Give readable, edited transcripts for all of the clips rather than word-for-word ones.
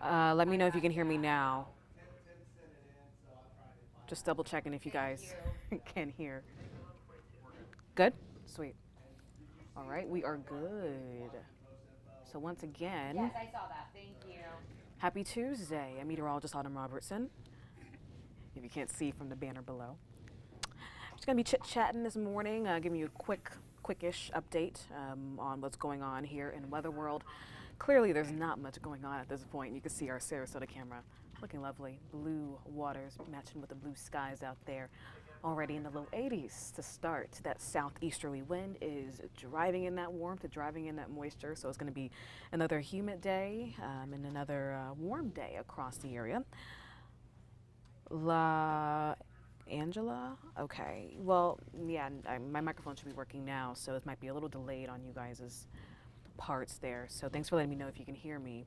Let me know if you can hear me now. Just double checking if you guys can hear. Good? Sweet. All right, we are good. So once again, Yes, I saw that. Thank you. happy Tuesday. I'm meteorologist Robertson, if you can't see from the banner below. Just gonna be chit-chatting this morning, giving you a quickish update on what's going on here in weather world. Clearly, there's not much going on at this point. You can see our Sarasota camera looking lovely. Blue waters matching with the blue skies out there. Already in the low 80s to start. That southeasterly wind is driving in that warmth, driving in that moisture. So it's going to be another humid day and another warm day across the area. La Angela? Okay. Well, yeah, my microphone should be working now, so it might be a little delayed on you guys' parts there. So thanks for letting me know if you can hear me.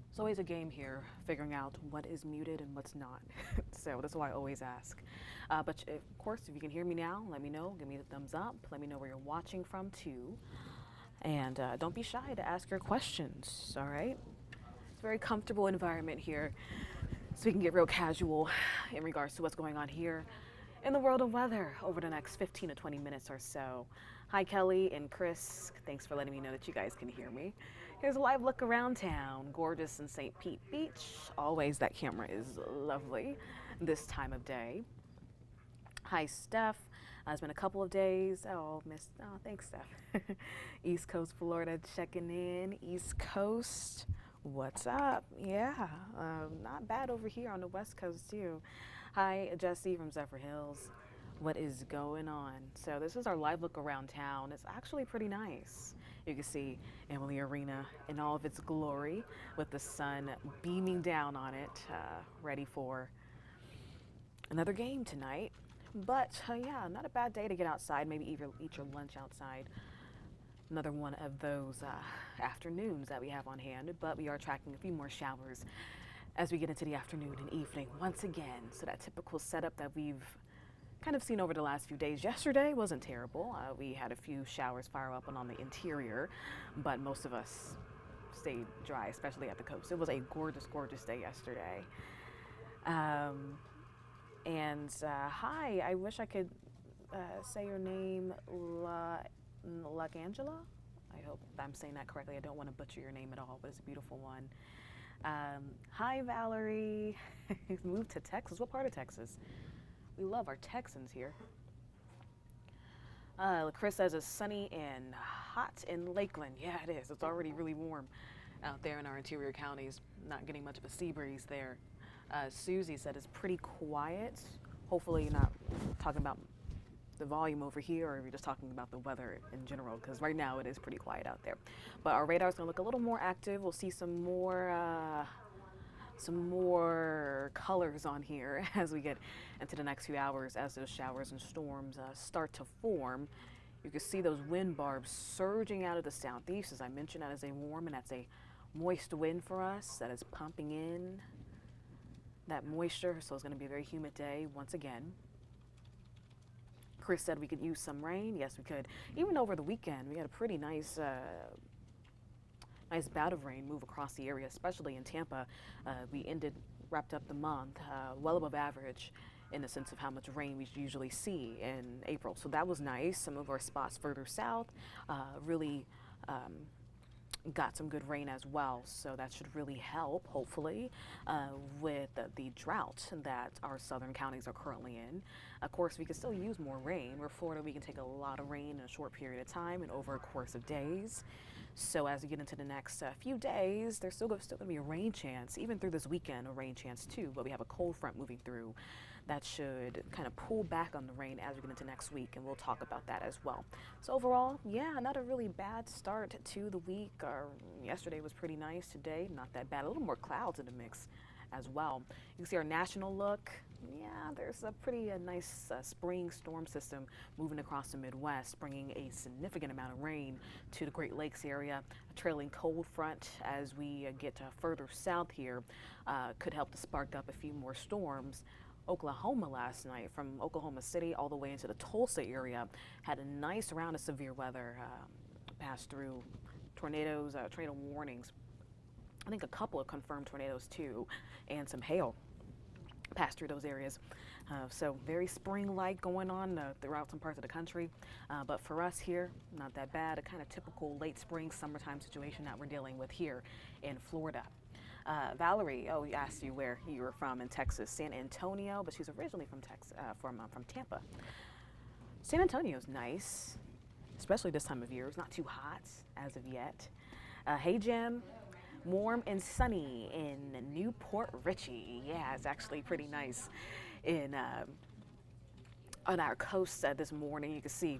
It's always a game here, figuring out what is muted and what's not. So that's why I always ask. But of course, if you can hear me now, let me know. Give me a thumbs up. Let me know where you're watching from too. And don't be shy to ask your questions, all right? It's a very comfortable environment here, so we can get real casual in regards to what's going on here in the world of weather over the next 15 to 20 minutes or so. Hi, Kelly and Chris. Thanks for letting me know that you guys can hear me. Here's a live look around town. Gorgeous in St. Pete Beach. Always that camera is lovely this time of day. Hi, Steph. It's been a couple of days. Oh, thanks, Steph. East Coast, Florida, checking in. East Coast, what's up? Yeah, not bad over here on the West Coast, too. Hi, Jesse from Zephyr Hills. What is going on? So this is our live look around town. It's actually pretty nice. You can see Emily Arena in all of its glory with the sun beaming down on it, ready for another game tonight. But yeah, not a bad day to get outside, maybe eat your lunch outside. Another one of those afternoons that we have on hand, but we are tracking a few more showers as we get into the afternoon and evening once again. So that typical setup that we've kind of seen over the last few days. Yesterday wasn't terrible. We had a few showers fire up on the interior, but most of us stayed dry, especially at the coast. It was a gorgeous, gorgeous day yesterday. Hi, I wish I could say your name, Angela. I hope I'm saying that correctly. I don't want to butcher your name at all, but it's a beautiful one. Hi, Valerie. Moved to Texas. What part of Texas? We love our Texans here. Chris says it's sunny and hot in Lakeland. Yeah, it is. It's already really warm out there in our interior counties. Not getting much of a sea breeze there. Susie said it's pretty quiet. Hopefully you're not talking about the volume over here, or you're just talking about the weather in general, because right now it is pretty quiet out there. But our radar is going to look a little more active. We'll see some more colors on here as we get into the next few hours, as those showers and storms start to form. You can see those wind barbs surging out of the southeast. As I mentioned, that is a warm and that's a moist wind for us that is pumping in that moisture, so it's going to be a very humid day once again. Chris said we could use some rain. Yes, we could. Even over the weekend, we had a pretty nice bout of rain move across the area, especially in Tampa. We wrapped up the month well above average in the sense of how much rain we usually see in April. So that was nice. Some of our spots further south really got some good rain as well, so that should really help, hopefully, with the drought that our southern counties are currently in. Of course, we can still use more rain. We're Florida, we can take a lot of rain in a short period of time and over a course of days. So as we get into the next few days, there's still going to be a rain chance, even through this weekend, a rain chance too, but we have a cold front moving through that should kind of pull back on the rain as we get into next week, and we'll talk about that as well. So overall, yeah, not a really bad start to the week. Yesterday was pretty nice. Today, not that bad. A little more clouds in the mix as well. You can see our national look. Yeah, there's a pretty nice spring storm system moving across the Midwest, bringing a significant amount of rain to the Great Lakes area. A trailing cold front as we get further south here could help to spark up a few more storms. Oklahoma last night, from Oklahoma City all the way into the Tulsa area, had a nice round of severe weather pass through. Tornado warnings I think a couple of confirmed tornadoes too, and some hail passed through those areas. So very spring-like going on throughout some parts of the country. But for us here, not that bad. A kind of typical late spring, summertime situation that we're dealing with here in Florida. Valerie, oh, we asked you where you were from in Texas, San Antonio, but she's originally from Texas, from Tampa. San Antonio's nice, especially this time of year. It's not too hot as of yet. Hey, Jim. Warm and sunny in Newport Richey. Yeah, it's actually pretty nice in on our coast this morning. You can see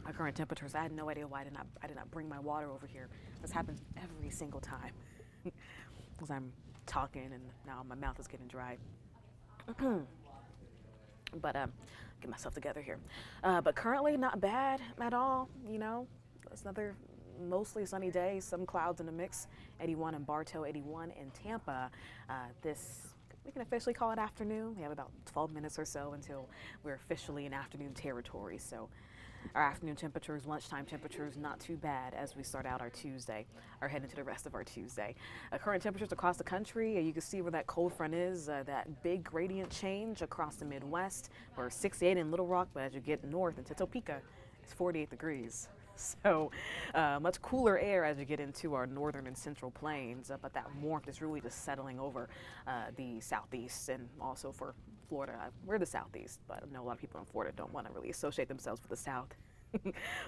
our current temperatures. I had no idea why I did not bring my water over here. This happens every single time because I'm talking and now my mouth is getting dry. But get myself together here. But currently not bad at all. You know, it's another mostly sunny day, some clouds in the mix. 81 in Bartow, 81 in Tampa. We can officially call it afternoon. We have about 12 minutes or so until we're officially in afternoon territory. So our afternoon temperatures, lunchtime temperatures, not too bad as we start out our Tuesday, or head into the rest of our Tuesday. Current temperatures across the country, you can see where that cold front is, that big gradient change across the Midwest. We're 68 in Little Rock, but as you get north into Topeka, it's 48 degrees. So much cooler air as you get into our northern and central plains, but that warmth is really just settling over the southeast, and also for Florida. We're the southeast, but I know a lot of people in Florida don't want to really associate themselves with the south.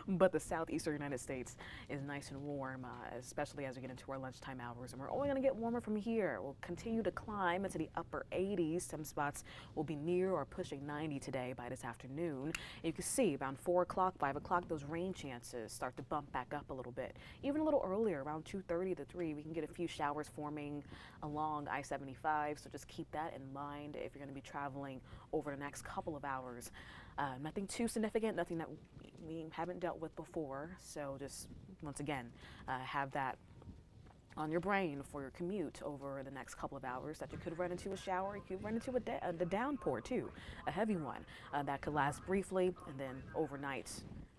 But the southeastern United States is nice and warm, especially as we get into our lunchtime hours. And we're only going to get warmer from here. We'll continue to climb into the upper 80s. Some spots will be near or pushing 90 today by this afternoon. And you can see around 4 o'clock, 5 o'clock, those rain chances start to bump back up a little bit. Even a little earlier, around 2:30 to 3, we can get a few showers forming along I-75. So just keep that in mind if you're going to be traveling over the next couple of hours. Nothing too significant, nothing that we haven't dealt with before. So just, once again, have that on your brain for your commute over the next couple of hours, that you could run into a shower, you could run into the downpour too, a heavy one that could last briefly, and then overnight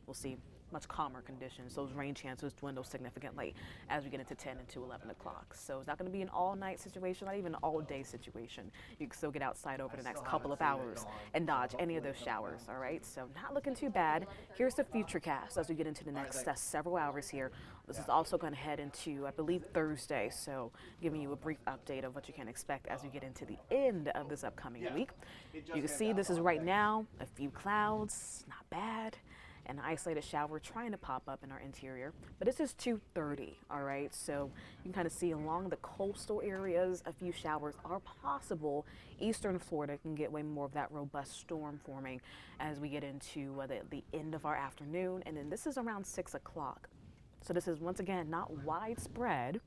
we'll see much calmer conditions. Those rain chances dwindle significantly as we get into 10 and to 11 o'clock. So it's not going to be an all-night situation, not even an all-day situation. You can still get outside over the next couple of hours and dodge any of those showers, all right? So not looking too bad. Here's the future cast as we get into the next several hours here. This is also going to head into, I believe, Thursday, so giving you a brief update of what you can expect as we get into the end of this upcoming week. You can see this is right now a few clouds, not bad. An isolated shower trying to pop up in our interior, but this is 2:30, all right? So you can kind of see along the coastal areas, a few showers are possible. Eastern Florida can get way more of that robust storm forming as we get into the end of our afternoon, and then this is around 6 o'clock. So this is, once again, not widespread,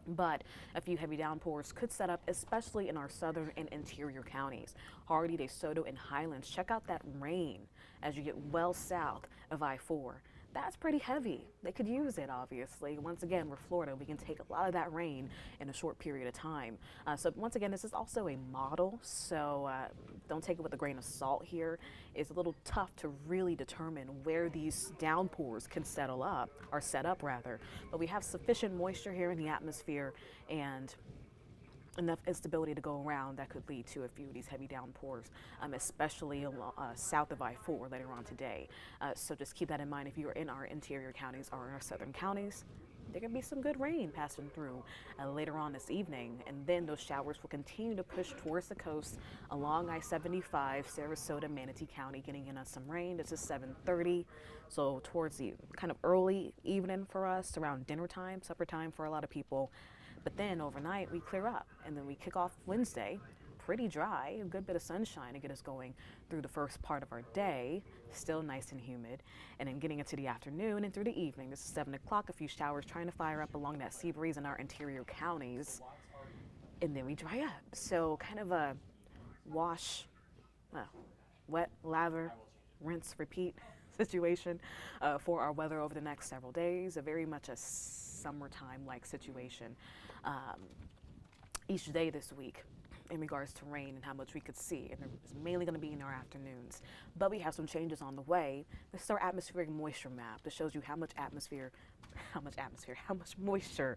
but a few heavy downpours could set up, especially in our southern and interior counties. Hardy, DeSoto, and Highlands. Check out that rain as you get well south of I-4. That's pretty heavy. They could use it, obviously. Once again, we're Florida. We can take a lot of that rain in a short period of time. So once again, this is also a model, so don't take it with a grain of salt here. It's a little tough to really determine where these downpours can settle up, or set up rather. But we have sufficient moisture here in the atmosphere and enough instability to go around that could lead to a few of these heavy downpours, especially south of I-4 later on today. So just keep that in mind if you are in our interior counties or in our southern counties. There can be some good rain passing through later on this evening, and then those showers will continue to push towards the coast along I-75, Sarasota, Manatee County, getting in us some rain. This is 7:30, so towards the kind of early evening for us, around dinner time, supper time for a lot of people. But then overnight we clear up, and then we kick off Wednesday pretty dry, a good bit of sunshine to get us going through the first part of our day, still nice and humid, and then getting into the afternoon and through the evening. This is 7 o'clock, a few showers trying to fire up along that sea breeze in our interior counties, and then we dry up. So kind of a wash, wet, lather, rinse, repeat situation for our weather over the next several days. A very much a summertime-like situation each day this week. in regards to rain and how much we could see. And it's mainly going to be in our afternoons. But we have some changes on the way. This is our atmospheric moisture map that shows you how much moisture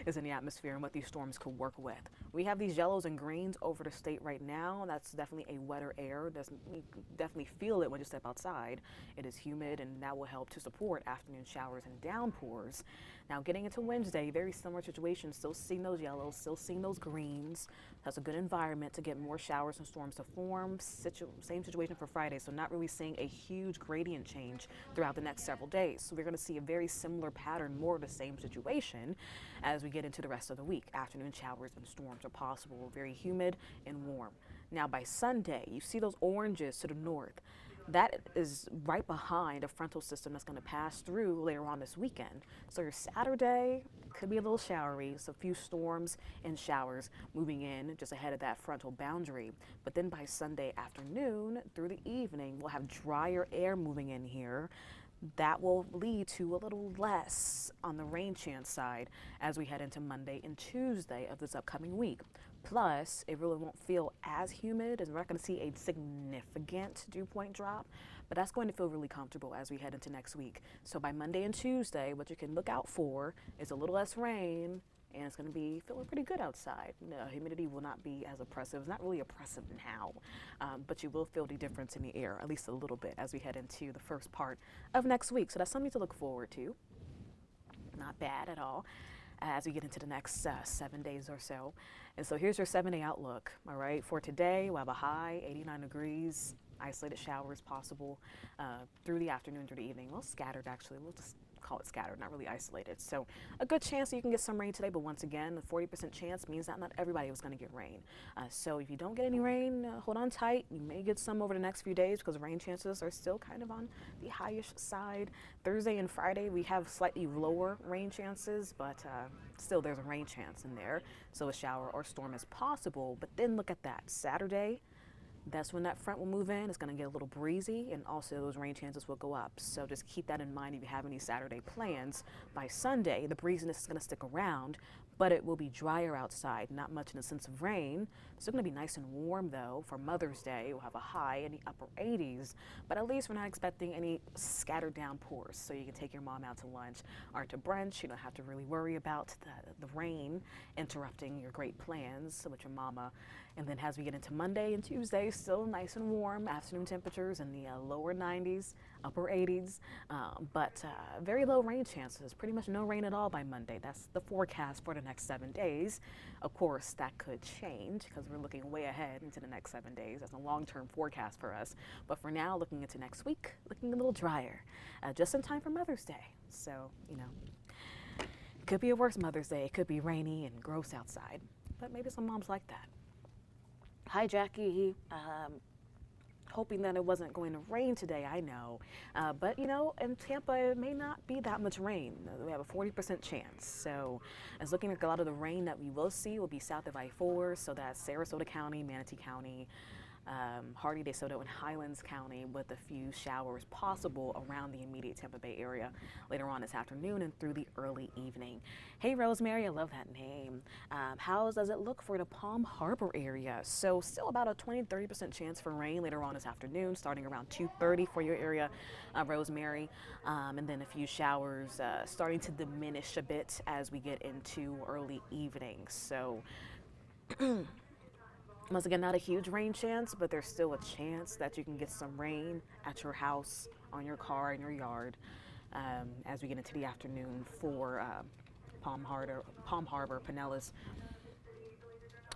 is in the atmosphere and what these storms could work with. We have these yellows and greens over the state right now. That's definitely a wetter air. You definitely feel it when you step outside. It is humid, and that will help to support afternoon showers and downpours. Now, getting into Wednesday, very similar situation. Still seeing those yellows, still seeing those greens. That's a good environment to get more showers and storms to form. Same situation for Friday, so not really seeing a huge gradient change throughout the next several days. So we're going to see a very similar pattern, more of the same situation as we get into the rest of the week. Afternoon showers and storms are possible, very humid and warm. Now, by Sunday, you see those oranges to the north. That is right behind a frontal system that's going to pass through later on this weekend. So your Saturday could be a little showery, so a few storms and showers moving in just ahead of that frontal boundary. But then by Sunday afternoon through the evening, we'll have drier air moving in here. That will lead to a little less on the rain chance side as we head into Monday and Tuesday of this upcoming week. Plus, it really won't feel as humid, as we're not going to see a significant dew point drop, but that's going to feel really comfortable as we head into next week. So by Monday and Tuesday, what you can look out for is a little less rain, and it's going to be feeling pretty good outside. The humidity will not be as oppressive. It's not really oppressive now, but you will feel the difference in the air, at least a little bit, as we head into the first part of next week. So that's something to look forward to. Not bad at all as we get into the next 7 days or so. And so here's your 7-day outlook, all right? For today, we'll have a high, 89 degrees, isolated showers possible through the afternoon, through the evening. Well, scattered, actually. We'll just call it scattered, not really isolated. So a good chance that you can get some rain today, but once again, the 40% chance means that not everybody was going to get rain. So if you don't get any rain, hold on tight. You may get some over the next few days because rain chances are still kind of on the highish side. Thursday and Friday, we have slightly lower rain chances, but still there's a rain chance in there. So a shower or storm is possible, but then look at that. Saturday, that's when that front will move in. It's going to get a little breezy, and also those rain chances will go up. So just keep that in mind if you have any Saturday plans. By Sunday, the breeziness is going to stick around, but it will be drier outside, not much in the sense of rain. It's still going to be nice and warm, though. For Mother's Day, we'll have a high in the upper 80s, but at least we're not expecting any scattered downpours, so you can take your mom out to lunch or to brunch. You don't have to really worry about the rain interrupting your great plans with your mama. And then as we get into Monday and Tuesday, still nice and warm, afternoon temperatures in the lower 90s, upper 80s, but very low rain chances, pretty much no rain at all by Monday. That's the forecast for the next 7 days. Of course, that could change because we're looking way ahead into the next 7 days. That's a long-term forecast for us. But for now, looking into next week, looking a little drier, just in time for Mother's Day. So, you know, it could be a worse Mother's Day. It could be rainy and gross outside, but maybe some moms like that. Hi, Jackie. Hoping that it wasn't going to rain today, I know. But, you know, in Tampa, it may not be that much rain. We have a 40% chance. So it's looking like a lot of the rain that we will see will be south of I-4. So that's Sarasota County, Manatee County, Hardy, DeSoto, and Highlands County, with a few showers possible around the immediate Tampa Bay area later on this afternoon and through the early evening. Hey, Rosemary, I love that name. How does it look for the Palm Harbor area? So still about a 20-30% chance for rain later on this afternoon, starting around 2:30 for your area, Rosemary, and then a few showers starting to diminish a bit as we get into early evening. So once again, not a huge rain chance, but there's still a chance that you can get some rain at your house, on your car, in your yard, as we get into the afternoon for Palm Harbor, Pinellas,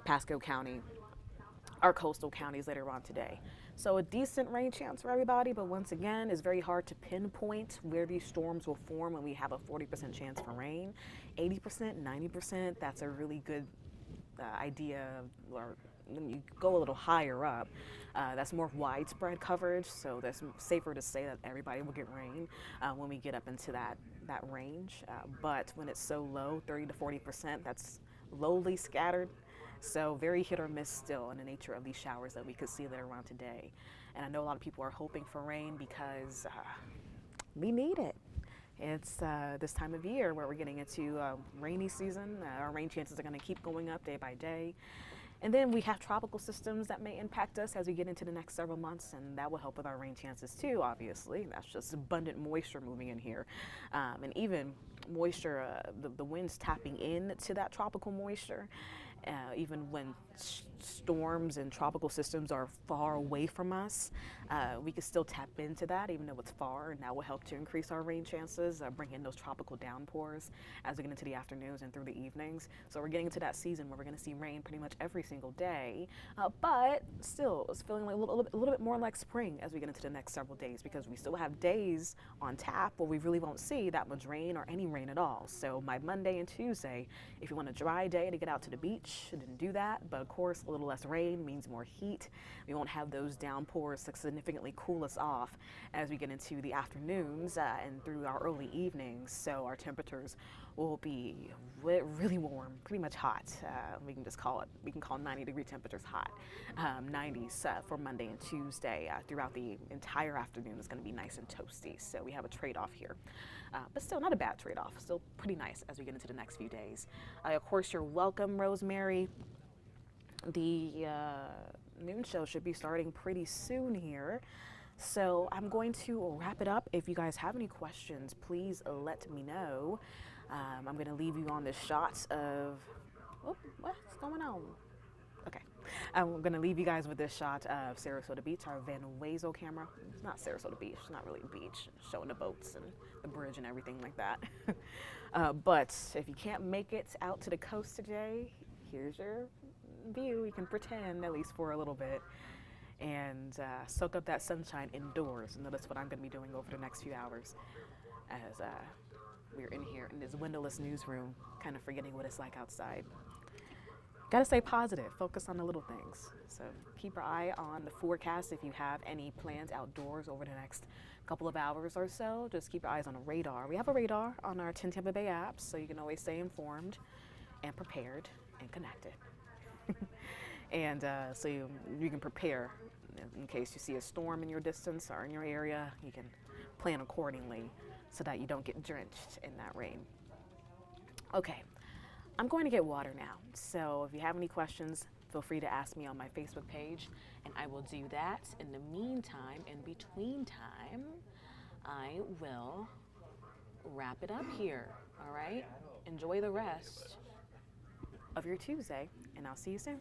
Pasco County, our coastal counties later on today. So a decent rain chance for everybody, but once again, it's very hard to pinpoint where these storms will form when we have a 40% chance for rain. 80%, 90%, that's a really good idea, or when you go a little higher up, that's more widespread coverage, so that's safer to say that everybody will get rain when we get up into that range. But when it's so low, 30 to 40%, that's lowly scattered, so very hit or miss still in the nature of these showers that we could see later on today. And I know a lot of people are hoping for rain because we need it. It's this time of year where we're getting into rainy season. Our rain chances are going to keep going up day by day. And then we have tropical systems that may impact us as we get into the next several months, and that will help with our rain chances too, obviously. That's just abundant moisture moving in here. And even moisture, the wind's tapping into that tropical moisture. Even when storms and tropical systems are far away from us, we can still tap into that even though it's far, and that will help to increase our rain chances, bring in those tropical downpours as we get into the afternoons and through the evenings. So we're getting into that season where we're going to see rain pretty much every single day, but still it's feeling like a little bit more like spring as we get into the next several days, because we still have days on tap where we really won't see that much rain or any rain at all. So my Monday and Tuesday, if you want a dry day to get out to the beach, didn't do that, but of course a little less rain means more heat. We won't have those downpours to significantly cool us off as we get into the afternoons and through our early evenings. So our temperatures will be really warm, pretty much hot. We can just call it, we can call 90-degree temperatures hot. 90s for Monday and Tuesday. Throughout the entire afternoon is going to be nice and toasty. So we have a trade-off here. But still not a bad trade-off. Still pretty nice as we get into the next few days. Of course, you're welcome, Rosemary. The noon show should be starting pretty soon here. So I'm going to wrap it up. If you guys have any questions, please let me know. I'm going to leave you on this shot of, oh, what's going on? Okay, I'm going to leave you guys with this shot of Sarasota Beach, our Van Wezel camera. It's not Sarasota Beach, it's not really a beach, showing the boats and the bridge and everything like that. But if you can't make it out to the coast today, here's your view. You can pretend, at least for a little bit, and soak up that sunshine indoors. And that's what I'm going to be doing over the next few hours as we're in here in this windowless newsroom, kind of forgetting what it's like outside. Got to stay positive, focus on the little things. So keep your eye on the forecast. If you have any plans outdoors over the next couple of hours or so, just keep your eyes on a radar. We have a radar on our 10 Tampa Bay app, so you can always stay informed and prepared and connected. And so you can prepare in case you see a storm in your distance or in your area. You can plan accordingly so that you don't get drenched in that rain. Okay, I'm going to get water now. So if you have any questions, feel free to ask me on my Facebook page, and I will do that. In the meantime, in between time, I will wrap it up here, all right? Enjoy the rest of your Tuesday, and I'll see you soon.